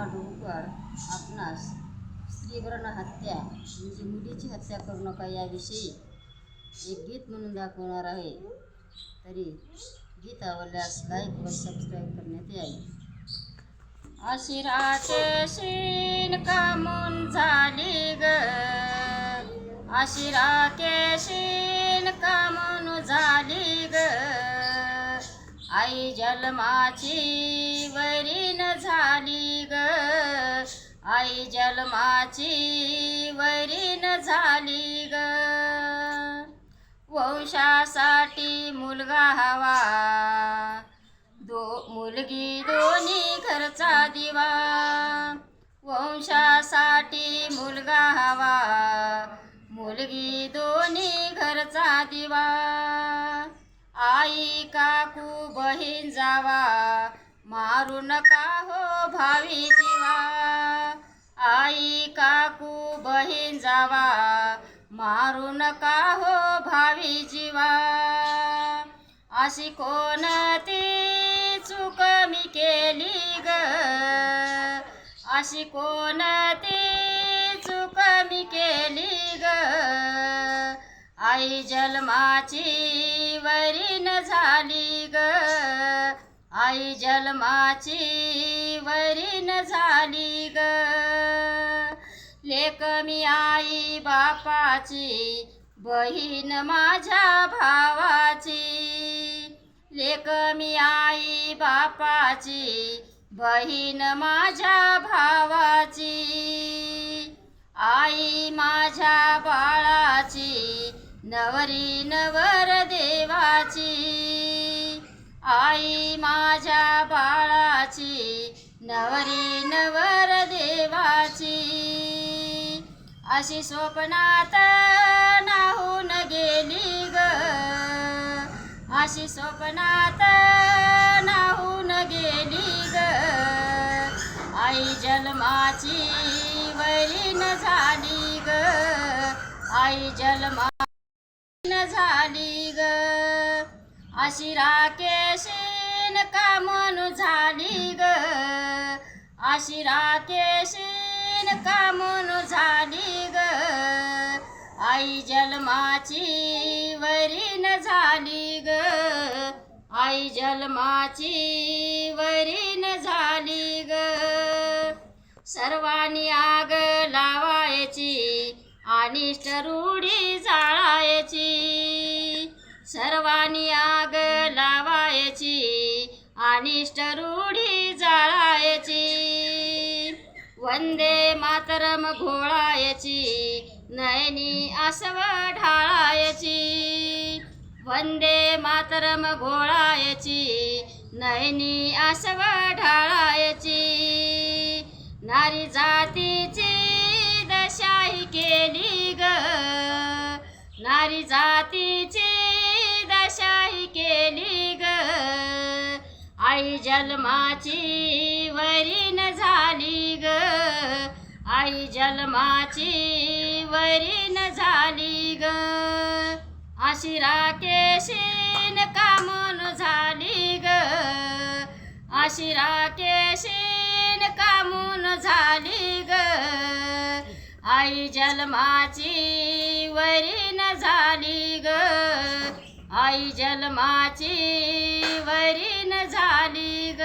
माडगूळकर आपणास स्त्रीभ्रूण हत्या म्हणजे मुलीची हत्या करू नका याविषयी एक गीत म्हणून दाखवणार आहे. तरी गीत आवडल्यास लाईक व सबस्क्राईब करण्यात यावे. अशी राकेशीन कामून झाली ग, अशी राकेशीन कामून झाली ग, आई जन्माची वरीन झाली ग, आई जन्माची वरीन झाली ग. वंशासाठी मुलगा हवा, मुलगी दोन्ही घरचा दिवा. वंशासाठी मुलगा हवा, मुलगी दोन्ही घरचा दिवा. आई काकू बहीण जावा, मारू नका हो भावी जीवा. आई काकू बहीण जावा, मारू नका हो भावी जीवा. अशी कोणती चूक मी केली ग, अशी कोणती चूक मी केली ग, आई जन्माची वरीन झाली ग, आई जन्माची वरीन झाली ग. लेक मी आई बापाची, बहीण माझ्या भावाची. लेक मी आई बापाची, बहीण माझ्या भावाची. आई माझ्या बाळाची, नवरी नवर देवाची. आई माझ्या बाळाची, नवरी नवर देवाची. अशी स्वप्नात नाहून गेली ग, अशी स्वप्नात नाहून गेली ग, आई जन्माची वरीन झाली ग, आई जन्माची झाली ग. अशी राकेशीन कामून झाली ग, अशी राकेशीन कामून झाली ग, आई जन्माची वरीन झाली ग, आई जन्माची वरीन झाली ग. सर्वांनी आग लावायची, अनिष्ट रूढी जाळायची. सर्वांनी आग लावायची, अनिष्ट रूढी जाळायची. वंदे मातरम घोळायची, नयनी आसव ढाळायची. वंदे मातरम घोळायची, नयनी आसव ढाळायची. नारी जातीची दशाही केली ग, नारी जातीची दशाही केली ग, आई जन्माची वरीन झाली ग, आई जन्माची वरीन झाली ग. अशी राकेशीन कामून झाली ग, अशी राकेशीन कामून झाली ग, आई जन्माची वरीन झाली ग, आई जन्माची वरीन झाली ग.